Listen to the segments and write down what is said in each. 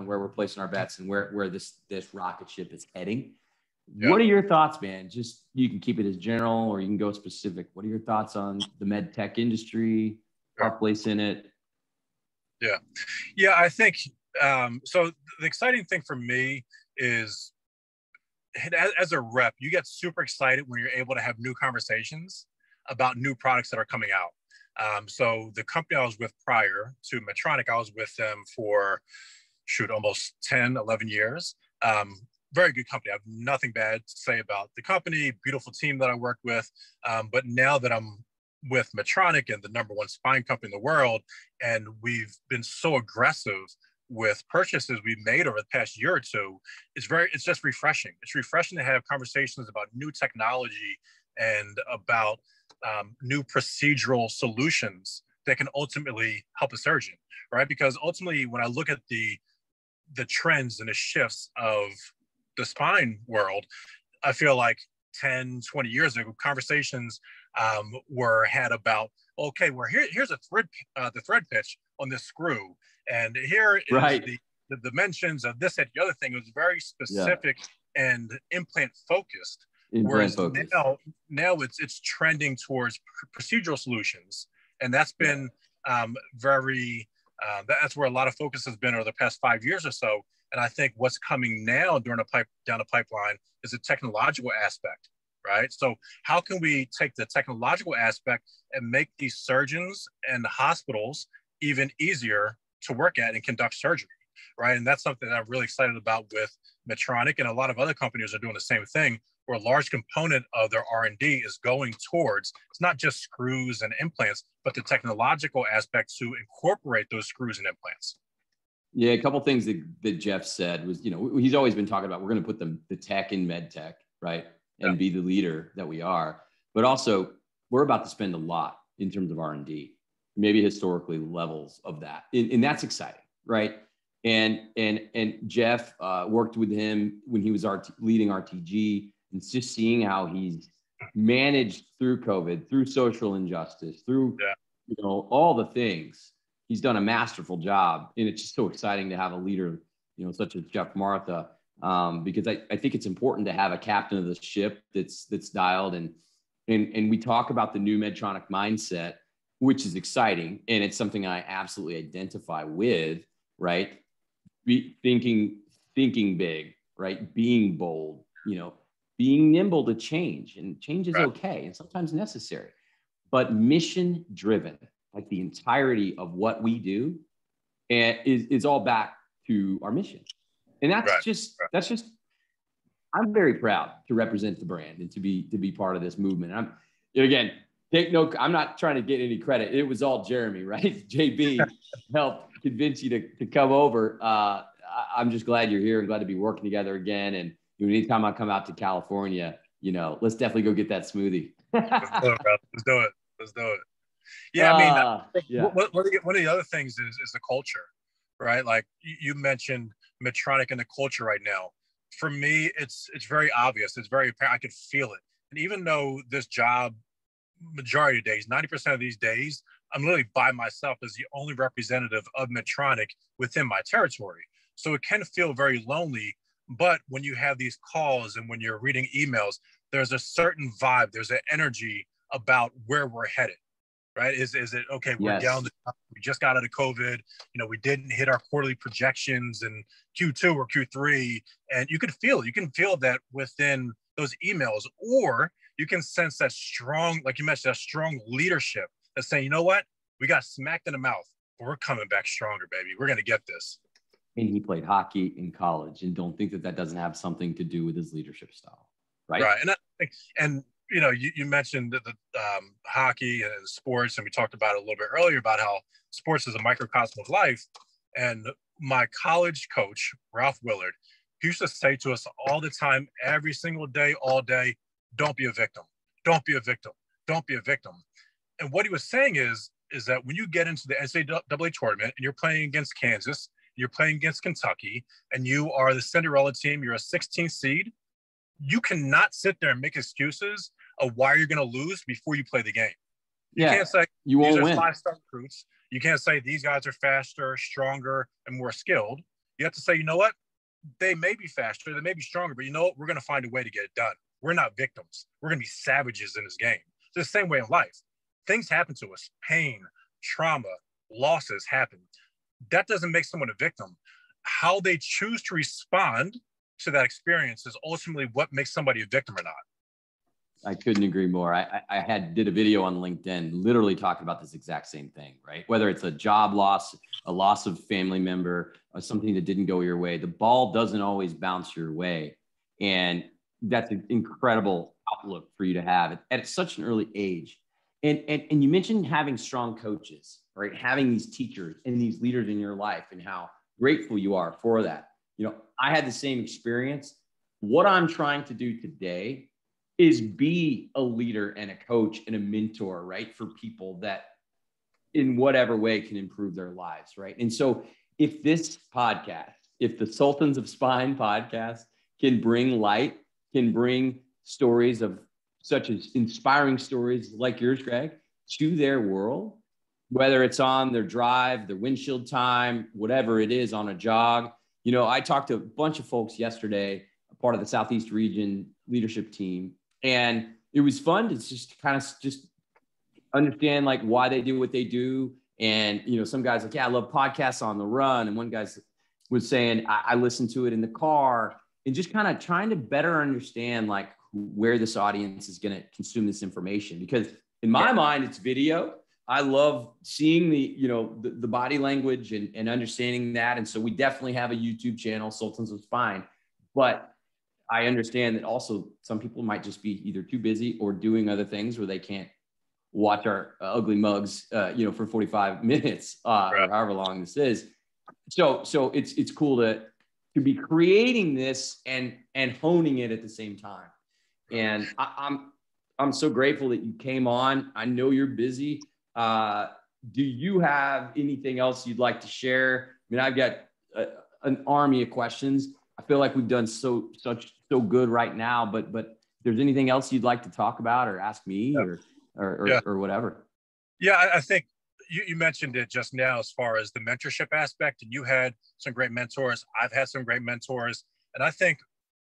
and where we're placing our bets and where this rocket ship is heading. Yeah. What are your thoughts, man? Just, you can keep it as general or you can go specific. What are your thoughts on the med tech industry, our place in it? Yeah, I think, so the exciting thing for me is, as a rep, you get super excited when you're able to have new conversations about new products that are coming out. So the company I was with prior to Medtronic, I was with them for, almost 10, 11 years. Very good company. I have nothing bad to say about the company, beautiful team that I worked with. But now that I'm with Medtronic and the #1 spine company in the world, and we've been so aggressive with purchases we've made over the past year or two, it's just refreshing. It's refreshing to have conversations about new technology and about new procedural solutions that can ultimately help a surgeon, right? Because ultimately, when I look at the trends and the shifts of the spine world, I feel like 10, 20 years ago, conversations were had about, okay, well, here's the thread pitch on this screw. And here is the dimensions of this, and the other thing. It was very specific and implant focused. Whereas now it's trending towards procedural solutions. And that's been that's where a lot of focus has been over the past 5 years or so. And I think what's coming now down the pipeline is the technological aspect, right? So how can we take the technological aspect and make these surgeons and the hospitals even easier to work at and conduct surgery, right? And that's something that I'm really excited about with Medtronic, and a lot of other companies are doing the same thing, where a large component of their R&D is going towards, it's not just screws and implants, but the technological aspect to incorporate those screws and implants. Yeah, a couple of things that Geoff said was, he's always been talking about, we're going to put the tech in med tech, right? And be the leader that we are. But also, we're about to spend a lot in terms of R&D, maybe historically levels of that. And that's exciting, right? And Geoff worked with him when he was leading RTG, and just seeing how he's managed through COVID, through social injustice, through all the things. He's done a masterful job, and it's just so exciting to have a leader, such as Geoff Martha, because I think it's important to have a captain of the ship that's dialed, and we talk about the new Medtronic mindset, which is exciting, and it's something I absolutely identify with, right? Thinking big, right? Being bold, being nimble to change, and change is okay and sometimes necessary, but mission driven. Like the entirety of what we do, and is all back to our mission. And that's just, I'm very proud to represent the brand and to be part of this movement. I'm not trying to get any credit. It was all Jeremy, right? JB helped convince you to come over. I'm just glad you're here and glad to be working together again. And anytime I come out to California, let's definitely go get that smoothie. Let's do it. Yeah, I mean, one of the other things is the culture, right? Like you mentioned Medtronic and the culture right now. For me, it's very obvious. It's very apparent. I could feel it. And even though this job, majority of days, 90% of these days, I'm literally by myself as the only representative of Medtronic within my territory. So it can feel very lonely. But when you have these calls and when you're reading emails, there's a certain vibe, there's an energy about where we're headed. Right? Is it okay? We're down. We just got out of COVID. We didn't hit our quarterly projections in Q2 or Q3, and you can feel it. You can feel that within those emails, or you can sense that strong, like you mentioned, that strong leadership that's saying, you know what, we got smacked in the mouth, but we're coming back stronger, baby. We're gonna get this. And he played hockey in college, and don't think that doesn't have something to do with his leadership style, right? Right, and you mentioned the hockey and sports, and we talked about it a little bit earlier about how sports is a microcosm of life. And my college coach, Ralph Willard, he used to say to us all the time, every single day, all day, don't be a victim. Don't be a victim. Don't be a victim. And what he was saying is that when you get into the NCAA tournament and you're playing against Kansas, you're playing against Kentucky, and you are the Cinderella team, you're a 16th seed, you cannot sit there and make excuses of why you're going to lose before you play the game. You can't say these are 5-star recruits. You can't say these guys are faster, stronger, and more skilled. You have to say, you know what? They may be faster, they may be stronger, but you know what? We're going to find a way to get it done. We're not victims. We're going to be savages in this game. It's the same way in life. Things happen to us. Pain, trauma, losses happen. That doesn't make someone a victim. How they choose to respond to that experience is ultimately what makes somebody a victim or not. I couldn't agree more. Did a video on LinkedIn, literally talking about this exact same thing, right? Whether it's a job loss, a loss of family member, or something that didn't go your way, the ball doesn't always bounce your way. And that's an incredible outlook for you to have at such an early age. And you mentioned having strong coaches, right? Having these teachers and these leaders in your life and how grateful you are for that. You know, I had the same experience. What I'm trying to do today is be a leader and a coach and a mentor, right? For people that in whatever way can improve their lives, right? And so if this podcast, if the Sultans of Spine podcast can bring light, can bring stories of such as inspiring stories like yours, Greg, to their world, whether it's on their drive, their windshield time, whatever it is on a jog. You know, I talked to a bunch of folks yesterday, a part of the Southeast region leadership team, and it was fun to just kind of just understand like why they do what they do. And, you know, some guys like, yeah, I love podcasts on the run. And one guy was saying, I listen to it in the car, and just kind of trying to better understand like where this audience is going to consume this information. Because in my mind, it's video. I love seeing the body language and understanding that. And so we definitely have a YouTube channel, Sultans of Spine, but I understand that also some people might just be either too busy or doing other things where they can't watch our ugly mugs, for 45 minutes or however long this is. So it's cool to be creating this and honing it at the same time. And I'm so grateful that you came on. I know you're busy. Do you have anything else you'd like to share? I mean, I've got an army of questions. I feel like we've done so good right now, but if there's anything else you'd like to talk about or ask me or whatever. Yeah, I think you mentioned it just now as far as the mentorship aspect, and you had some great mentors. I've had some great mentors. And I think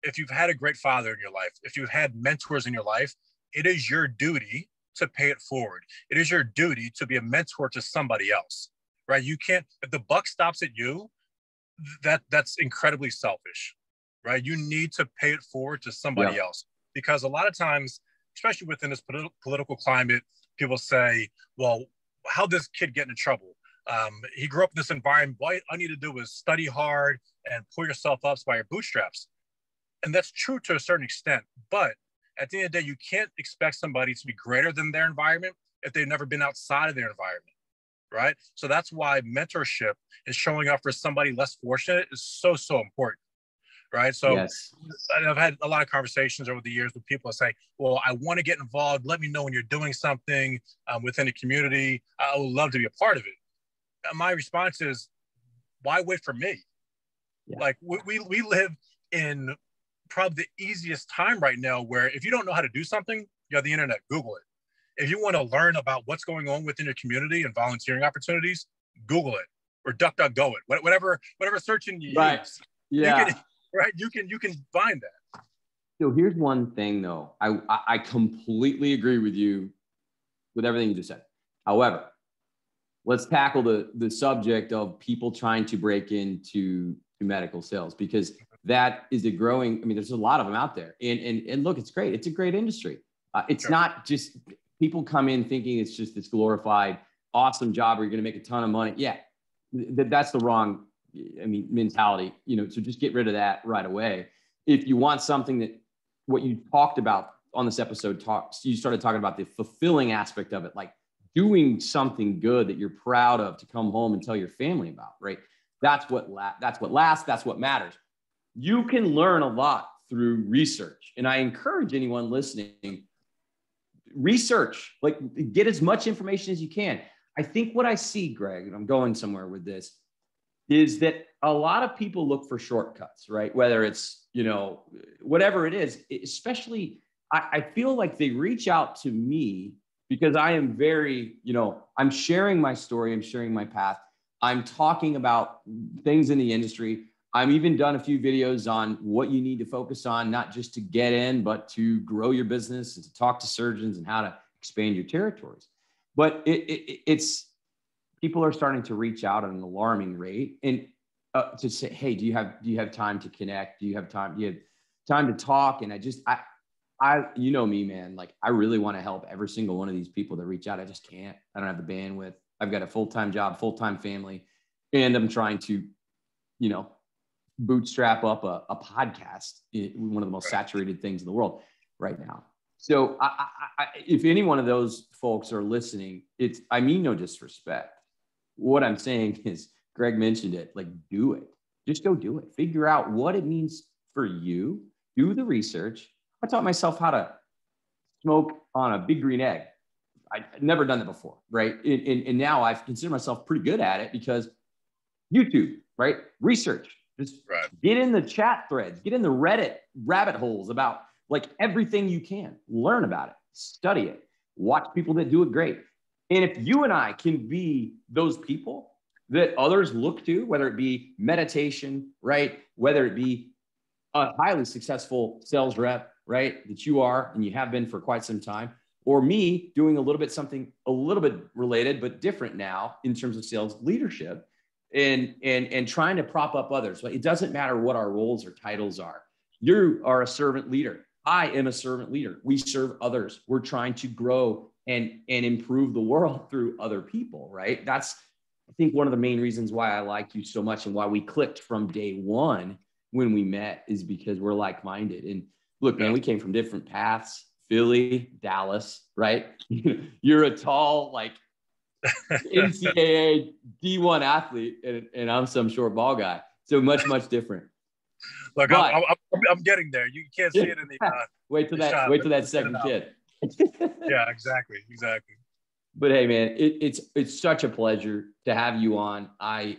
if you've had a great father in your life, if you've had mentors in your life, it is your duty to pay it forward. It is your duty to be a mentor to somebody else, right? You can't, if the buck stops at you, that's incredibly selfish, right? You need to pay it forward to somebody else, because a lot of times, especially within this political climate, people say, well, how'd this kid get into trouble? He grew up in this environment. What I need to do is study hard and pull yourself up by your bootstraps. And that's true to a certain extent. But at the end of the day, you can't expect somebody to be greater than their environment if they've never been outside of their environment, right? So that's why mentorship is showing up for somebody less fortunate is so important, right? So I've had a lot of conversations over the years with people that say, well, I want to get involved. Let me know when you're doing something within the community. I would love to be a part of it. And my response is, why wait for me? Like we live in probably the easiest time right now where if you don't know how to do something, you have the internet, Google it. If you want to learn about what's going on within your community and volunteering opportunities, Google it or DuckDuckGo it, whatever search engine you use. Yeah. You can find that. So here's one thing though. I completely agree with you with everything you just said. However, let's tackle the subject of people trying to break into medical sales, because that is a growing, I mean, there's a lot of them out there. And look, it's great. It's a great industry. It's not just people come in thinking it's just this glorified, awesome job where you're going to make a ton of money. Yeah, that's the wrong, mentality, so just get rid of that right away. If you want something that what you talked about on this episode, you started talking about the fulfilling aspect of it, like doing something good that you're proud of to come home and tell your family about, right? That's what lasts. That's what matters. You can learn a lot through research. And I encourage anyone listening, research, like get as much information as you can. I think what I see, Greg, and I'm going somewhere with this, is that a lot of people look for shortcuts, right? Whether it's, whatever it is, especially I feel like they reach out to me because I am very, I'm sharing my story, I'm sharing my path. I'm talking about things in the industry. I've even done a few videos on what you need to focus on, not just to get in, but to grow your business and to talk to surgeons and how to expand your territories. But it's people are starting to reach out at an alarming rate and to say, hey, do you have time to connect? Do you have time to talk? And I you know me, man, like I really want to help every single one of these people that reach out. I just can't. I don't have the bandwidth. I've got a full-time job, full-time family, and I'm trying to, bootstrap up a podcast, one of the most saturated things in the world right now. So if any one of those folks are listening, I mean no disrespect. What I'm saying is, Greg mentioned it, like do it. Just go do it. Figure out what it means for you. Do the research. I taught myself how to smoke on a big green egg. I'd never done that before, right? And now I've considered myself pretty good at it because YouTube, right? Research. Just get in the chat threads, get in the Reddit rabbit holes about like everything you can. Learn about it, study it, watch people that do it great. And if you and I can be those people that others look to, whether it be meditation, right? Whether it be a highly successful sales rep, right? That you are, and you have been for quite some time, or me doing something a little bit related, but different now in terms of sales leadership and trying to prop up others. It doesn't matter what our roles or titles are. You are a servant leader. I am a servant leader. We serve others. We're trying to grow and improve the world through other people, right? That's, I think, one of the main reasons why I like you so much and why we clicked from day one when we met is because we're like-minded. And look, man, we came from different paths. Philly, Dallas, right? You're a tall, like NCAA D1 athlete, and I'm some short ball guy. So much different. Look, I'm getting there. You can't see it in the wait till that second kid. Yeah, exactly. But hey, man, it's such a pleasure to have you on. I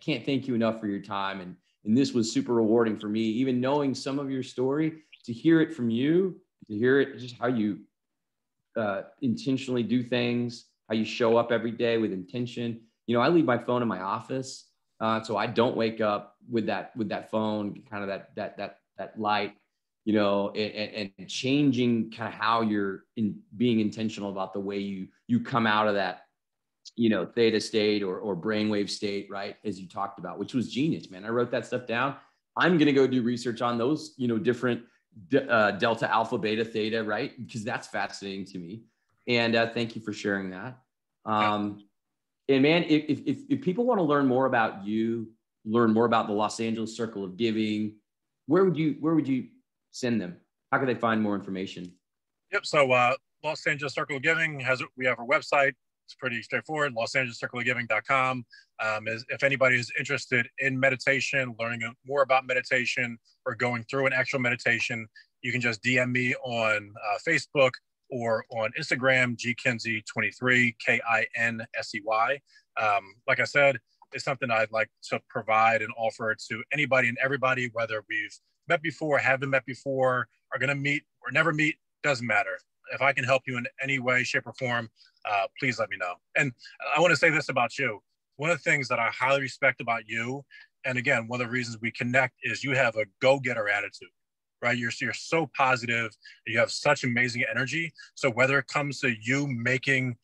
can't thank you enough for your time, and this was super rewarding for me, even knowing some of your story, to hear it from you, to hear it just how you intentionally do things, how you show up every day with intention. I leave my phone in my office, so I don't wake up with that phone, kind of that light, and changing kind of how you're being intentional about the way you come out of that, theta state or brainwave state, right? As you talked about, which was genius, man. I wrote that stuff down. I'm going to go do research on those, different delta, alpha, beta, theta, right? Because that's fascinating to me. And thank you for sharing that. And man, if people want to learn more about you, learn more about the Los Angeles Circle of Giving, where would you send them? How can they find more information? Yep. So Los Angeles Circle of Giving we have our website. It's pretty straightforward, losangelescircleofgiving.com. If anybody is interested in meditation, learning more about meditation, or going through an actual meditation, you can just DM me on Facebook or on Instagram, gkinsey23, Kinsey. Like I said, it's something I'd like to provide and offer to anybody and everybody, whether we've met before, haven't met before, are going to meet or never meet, doesn't matter. If I can help you in any way, shape, or form, please let me know. And I want to say this about you. One of the things that I highly respect about you, and again, one of the reasons we connect, is you have a go-getter attitude, right? You're so positive. You have such amazing energy. So whether it comes to you making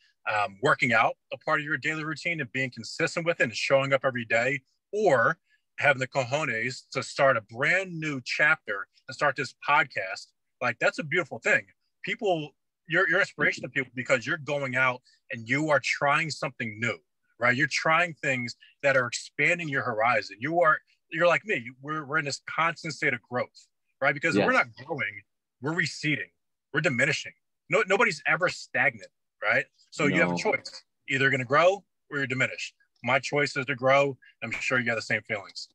working out a part of your daily routine and being consistent with it and showing up every day, or having the cojones to start a brand new chapter and start this podcast, like that's a beautiful thing. People, you're inspiration to people because you're going out and you are trying something new, right? You're trying things that are expanding your horizon. You're like me. We're in this constant state of growth, right? Because if we're not growing, we're receding, we're diminishing. Nobody's ever stagnant, right? So you have a choice. Either you're going to grow or you're diminished. My choice is to grow. I'm sure you got the same feelings.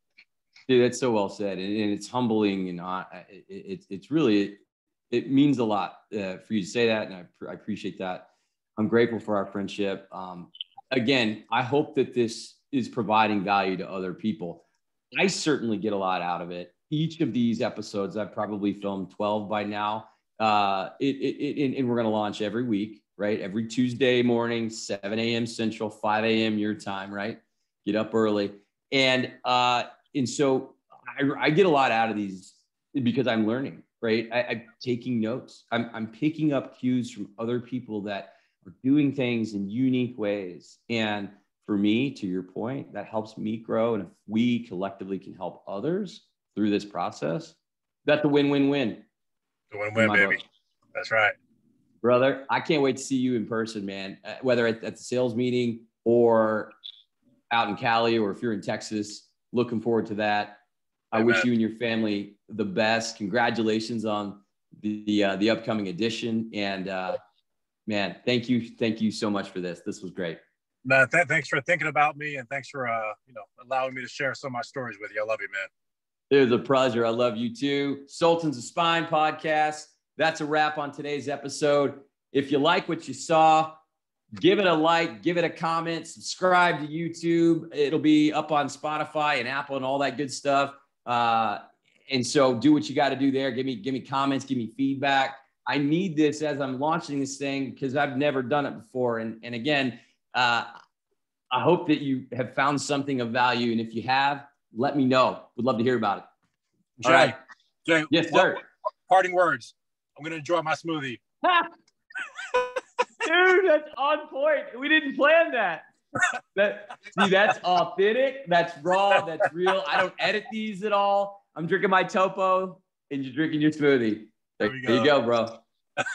Dude, that's so well said. And it's humbling, and it's really, it means a lot for you to say that. And I appreciate that. I'm grateful for our friendship. Again, I hope that this is providing value to other people. I certainly get a lot out of it. Each of these episodes, I've probably filmed 12 by now. And we're going to launch every week. right? Every Tuesday morning, 7 a.m. Central, 5 a.m. your time, right? Get up early. And so I get a lot out of these because I'm learning, right? I'm taking notes. I'm picking up cues from other people that are doing things in unique ways. And for me, to your point, that helps me grow. And if we collectively can help others through this process, that's a win-win-win. The win-win, baby. Book. That's right. Brother, I can't wait to see you in person, man, whether at the sales meeting or out in Cali, or if you're in Texas. Looking forward to that. I wish you and your family the best. Congratulations on the upcoming edition. And man, thank you so much for this. This was great. Man, thanks for thinking about me, and thanks for allowing me to share some of my stories with you. I love you, man. It was a pleasure. I love you too. Sultans of Spine podcast. That's a wrap on today's episode. If you like what you saw, give it a like, give it a comment, subscribe to YouTube. It'll be up on Spotify and Apple and all that good stuff. And so do what you got to do there. Give me comments, give me feedback. I need this as I'm launching this thing because I've never done it before. And again, I hope that you have found something of value. And if you have, let me know. Would love to hear about it. Jay, all right. Jay, yes, sir. Parting words. I'm going to enjoy my smoothie. Dude, that's on point. We didn't plan that. See, that's authentic. That's raw. That's real. I don't edit these at all. I'm drinking my Topo and you're drinking your smoothie. There you go, bro. All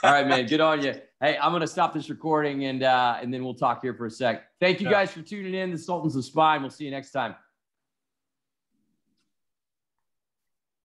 right, man. Good on you. Hey, I'm going to stop this recording and then we'll talk here for a sec. Thank you guys for tuning in. The Sultans of Spine. We'll see you next time.